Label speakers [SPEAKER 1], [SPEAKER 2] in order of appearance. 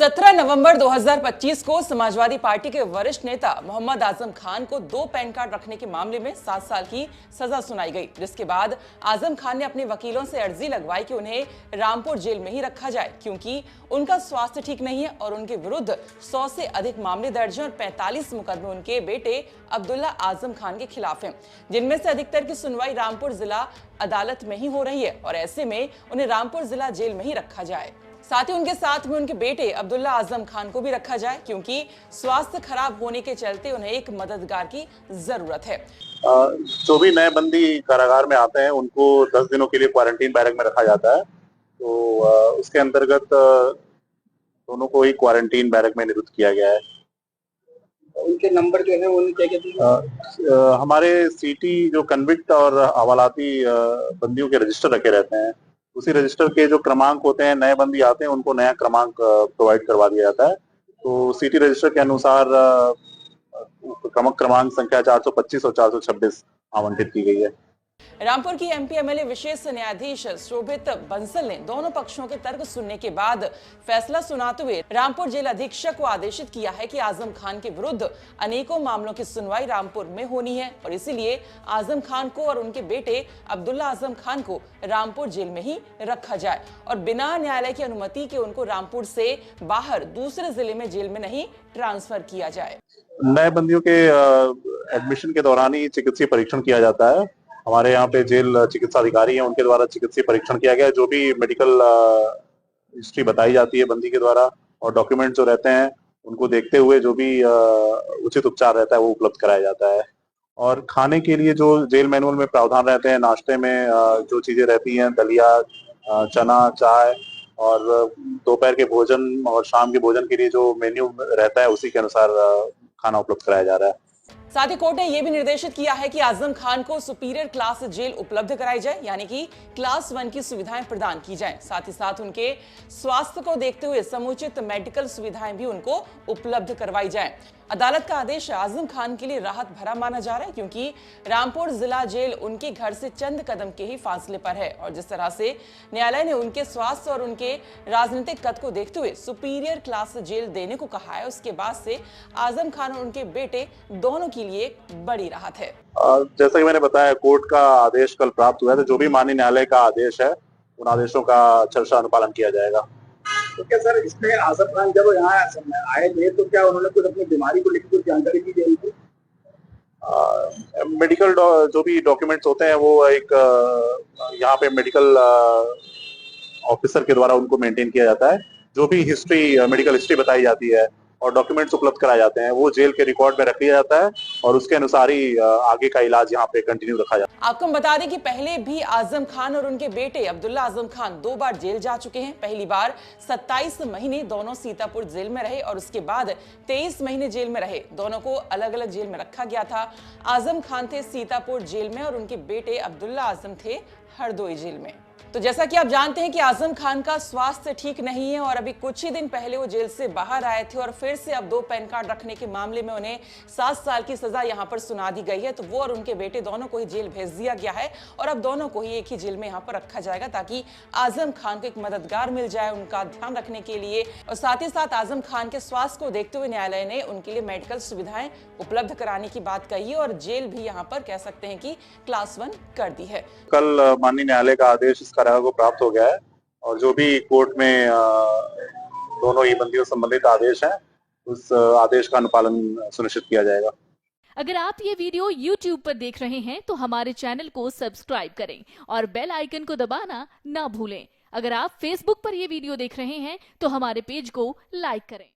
[SPEAKER 1] 17 नवंबर 2025 को समाजवादी पार्टी के वरिष्ठ नेता मोहम्मद आजम खान को 2 पैन कार्ड रखने के मामले में 7 साल की सजा सुनाई गई, जिसके बाद आजम खान ने अपने वकीलों से अर्जी लगवाई कि उन्हें रामपुर जेल में ही रखा जाए, क्योंकि उनका स्वास्थ्य ठीक नहीं है और उनके विरुद्ध 100 से अधिक मामले दर्ज हैं और 45 मुकदमे उनके बेटे अब्दुल्ला आजम खान के खिलाफ हैं, जिनमें से अधिकतर की सुनवाई रामपुर जिला अदालत में ही हो रही है और ऐसे में उन्हें रामपुर जिला जेल में ही रखा जाए। साथ ही उनके साथ में उनके बेटे अब्दुल्ला आजम खान को भी रखा जाए, क्योंकि स्वास्थ्य खराब होने के चलते उन्हें एक मददगार की जरूरत है।
[SPEAKER 2] जो भी नए बंदी कारागार में आते हैं उनको 10 दिनों के लिए क्वारंटीन बैरक में रखा जाता है। तो उसके अंतर्गत दोनों को ही क्वारंटीन बैरक में निरुद्ध किया गया है।
[SPEAKER 3] उनके नंबर जो है वो क्या
[SPEAKER 2] हमारे सीटी जो कन्विक्ट और हवालाती बंदियों के रजिस्टर रखे रहते हैं, उसी रजिस्टर के जो क्रमांक होते हैं, नए बंदी आते हैं उनको नया क्रमांक प्रोवाइड करवा दिया जाता है। तो सीटी रजिस्टर के अनुसार क्रमांक संख्या 425 और 426 आवंटित की गई है।
[SPEAKER 1] रामपुर की एमपी एमएलए विशेष न्यायाधीश शोभित बंसल ने दोनों पक्षों के तर्क सुनने के बाद फैसला सुनाते हुए रामपुर जेल अधीक्षक को आदेशित किया है कि आजम खान के विरुद्ध अनेकों मामलों की सुनवाई रामपुर में होनी है और इसीलिए आजम खान को और उनके बेटे अब्दुल्ला आजम खान को रामपुर जेल में ही रखा जाए और बिना न्यायालय की अनुमति के उनको रामपुर से बाहर दूसरे जिले में जेल में नहीं ट्रांसफर किया जाए।
[SPEAKER 2] नए बंदियों के एडमिशन के दौरान ही चिकित्सीय परीक्षण किया जाता है। हमारे यहाँ पे जेल चिकित्सा अधिकारी हैं, उनके द्वारा चिकित्सीय परीक्षण किया गया है। जो भी मेडिकल हिस्ट्री बताई जाती है बंदी के द्वारा और डॉक्यूमेंट जो रहते हैं उनको देखते हुए जो भी उचित उपचार रहता है वो उपलब्ध कराया जाता है। और खाने के लिए जो जेल मैनुअल में प्रावधान रहते हैं, नाश्ते में जो चीजें रहती हैं, दलिया, चना, चाय और दोपहर के भोजन और शाम के भोजन के लिए जो मेन्यू रहता है उसी के अनुसार खाना उपलब्ध कराया जा रहा है।
[SPEAKER 1] साथ ही कोर्ट ने यह भी निर्देशित किया है कि आजम खान को सुपीरियर क्लास जेल उपलब्ध कराई जाए, यानी कि क्लास 1 की सुविधाएं प्रदान की जाएं। साथ ही साथ उनके स्वास्थ्य को देखते हुए समुचित मेडिकल सुविधाएं भी उनको उपलब्ध करवाई जाएं। अदालत का आदेश आजम खान के लिए राहत भरा माना जा रहा है, क्योंकि रामपुर जिला जेल उनके घर से चंद कदम के ही फासले पर है और जिस तरह से न्यायालय ने उनके स्वास्थ्य और उनके राजनीतिक कद को देखते हुए सुपीरियर क्लास जेल देने को कहा है, उसके बाद से आजम खान और उनके बेटे दोनों के लिए एक बड़ी राहत है।
[SPEAKER 2] जैसा कि मैंने बताया, कोर्ट का आदेश कल प्राप्त हुआ है, तो जो भी माननीय न्यायालय का आदेश है उन आदेशों का अक्षरशः अनुपालन किया जाएगा।
[SPEAKER 3] तो क्या सर, इसमें आजम खान जब यहाँ आए थे तो क्या उन्होंने कुछ अपनी बीमारी को लेकर कुछ जानकारी दी गई थी?
[SPEAKER 2] मेडिकल जो भी डॉक्यूमेंट्स होते हैं वो एक यहाँ पे मेडिकल ऑफिसर के द्वारा उनको मेंटेन किया जाता है। जो भी हिस्ट्री, मेडिकल हिस्ट्री बताई जाती है और डॉक्यूमेंट्स उपलब्ध कराए जाते हैं वो जेल के रिकॉर्ड में रख लिया जाता है और उसके अनुसार ही आगे का इलाज यहाँ पे कंटिन्यू रखा जाता है।
[SPEAKER 1] आपको हम बता दें कि पहले भी आजम खान और उनके बेटे अब्दुल्ला आजम खान 2 बार जेल जा चुके हैं। पहली बार 27 महीने दोनों सीतापुर जेल में रहे और उसके बाद 23 महीने जेल में रहे। दोनों को अलग अलग जेल में रखा गया था। आजम खान थे सीतापुर जेल में और उनके बेटे अब्दुल्ला आजम थे हरदोई जेल में। तो जैसा कि आप जानते हैं कि आजम खान का स्वास्थ्य ठीक नहीं है और अभी कुछ ही दिन पहले वो जेल से बाहर आए थे और फिर से अब 2 पैन कार्ड रखने के मामले में उन्हें 7 साल की सजा यहां पर सुना दी गई है। तो वो और उनके बेटे दोनों को ही जेल भेज दिया गया है और अब दोनों को ही एक ही जेल में यहां पर रखा जाएगा, ताकि आजम खान को एक मददगार मिल जाए उनका ध्यान रखने के लिए। और साथ ही साथ आजम खान के स्वास्थ्य को देखते हुए न्यायालय ने उनके लिए मेडिकल सुविधाएं उपलब्ध कराने की बात कही है और जेल भी यहाँ पर कह सकते हैं कि क्लास 1 कर दी है।
[SPEAKER 2] कल माननीय न्यायालय का आदेश इस कारागार को प्राप्त हो गया है और जो भी कोर्ट में दोनों ही बंदियों संबंधित आदेश है उस आदेश का अनुपालन सुनिश्चित किया जाएगा।
[SPEAKER 4] अगर आप ये वीडियो YouTube पर देख रहे हैं तो हमारे चैनल को सब्सक्राइब करें और बेल आइकन को दबाना ना भूलें। अगर आप Facebook पर ये वीडियो देख रहे हैं तो हमारे पेज को लाइक करें।